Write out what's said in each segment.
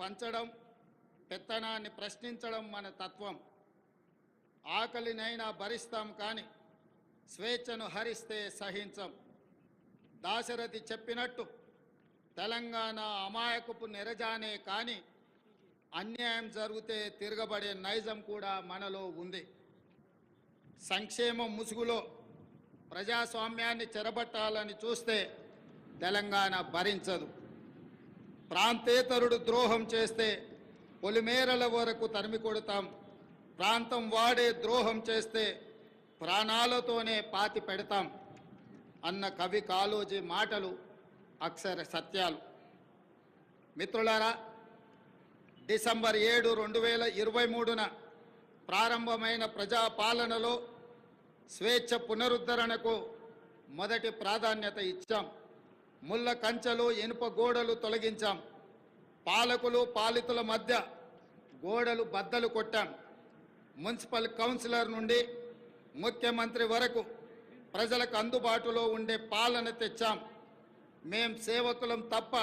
పంచడం, పెత్తనాన్ని ప్రశ్నించడం మన తత్వం. ఆకలినైనా భరిస్తాం కానీ స్వేచ్ఛను హరిస్తే సహించం. దాశరథి చెప్పినట్టు తెలంగాణ అమాయకపు నెరజానే కానీ అన్యాయం జరిగితే తిరగబడే నైజం కూడా మనలో ఉంది. సంక్షేమం ముసుగులో ప్రజాస్వామ్యాన్ని చెరబట్టాలని చూస్తే తెలంగాణ భరించదు. ప్రాంతేతరుడు ద్రోహం చేస్తే పొలిమేరల వరకు తరిమి కొడతాం. ప్రాంతం వాడే ద్రోహం చేస్తే ప్రాణాలతోనే పాతి పెడతాం అన్న కవి కాళోజీ మాటలు అక్షర సత్యాలు. మిత్రులారా, డిసెంబర్ 7, 2023న ప్రారంభమైన ప్రజాపాలనలో స్వేచ్ఛ పునరుద్ధరణకు మొదటి ప్రాధాన్యత ఇచ్చాం. ముళ్ళ కంచెలు, ఇనుప గోడలు తొలగించాం. పాలకులు పాలితుల మధ్య గోడలు బద్దలు కొట్టాం. మున్సిపల్ కౌన్సిలర్ నుండి ముఖ్యమంత్రి వరకు ప్రజలకు అందుబాటులో ఉండే పాలన తెచ్చాం. మేం సేవకులం తప్ప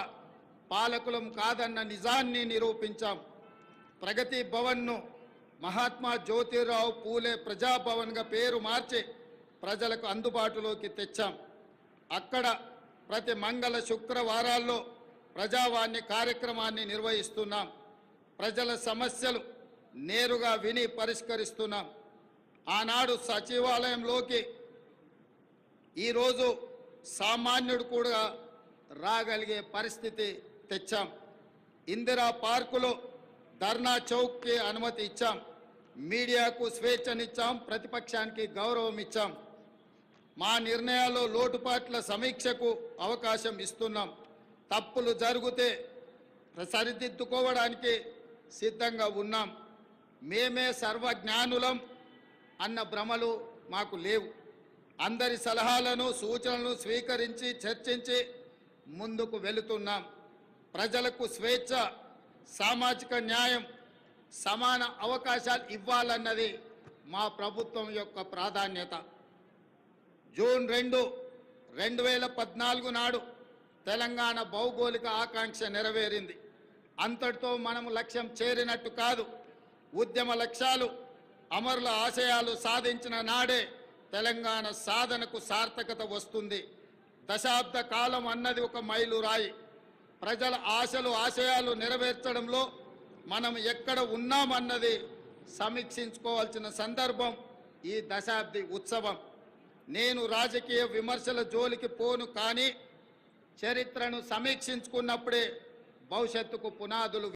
పాలకులం కాదన్న నిజాన్ని నిరూపించాం. ప్రగతి భవన్ను మహాత్మా జ్యోతిరావు పూలే ప్రజాభవన్గా పేరు మార్చి ప్రజలకు అందుబాటులోకి తెచ్చాం. అక్కడ ప్రతి మంగళ శుక్రవారాల్లో ప్రజావాణి కార్యక్రమాన్ని నిర్వహిస్తున్నాం. ప్రజల సమస్యలు నేరుగా విని పరిష్కరిస్తున్నాం. ఆనాడు సచివాలయంలోకి ఈరోజు సామాన్యుడు కూడా రాగలిగే పరిస్థితి తెచ్చాం. ఇందిరా పార్కులో ధర్నా చౌక్కి అనుమతి ఇచ్చాం. మీడియాకు స్వేచ్ఛనిచ్చాం. ప్రతిపక్షానికి గౌరవం ఇచ్చాం. మా నిర్ణయాల్లో లోటుపాట్ల సమీక్షకు అవకాశం ఇస్తున్నాం. తప్పులు జరిగితే సరిదిద్దుకోవడానికి సిద్ధంగా ఉన్నాం. మేమే సర్వజ్ఞానులం అన్న భ్రమలు మాకు లేవు. అందరి సలహాలను సూచనలను స్వీకరించి చర్చించి ముందుకు వెళుతున్నాం. ప్రజలకు స్వేచ్ఛ, సామాజిక న్యాయం, సమాన అవకాశాలు ఇవ్వాలన్నది మా ప్రభుత్వం యొక్క ప్రాధాన్యత. జూన్ 2, 2014 నాడు తెలంగాణ భౌగోళిక ఆకాంక్ష నెరవేరింది. అంతటితో మనము లక్ష్యం చేరినట్టు కాదు. ఉద్యమ లక్ష్యాలు, అమరుల ఆశయాలు సాధించిన నాడే తెలంగాణ సాధనకు సార్థకత వస్తుంది. దశాబ్ద కాలం అన్నది ఒక మైలురాయి. ప్రజల ఆశలు, ఆశయాలు నెరవేర్చడంలో మనం ఎక్కడ ఉన్నామన్నది సమీక్షించుకోవాల్సిన సందర్భం ఈ దశాబ్ది ఉత్సవం. నేను రాజకీయ విమర్శల జోలికి పోను, కానీ చరిత్రను సమీక్షించుకున్నప్పుడే భవిష్యత్తుకు పునాదులు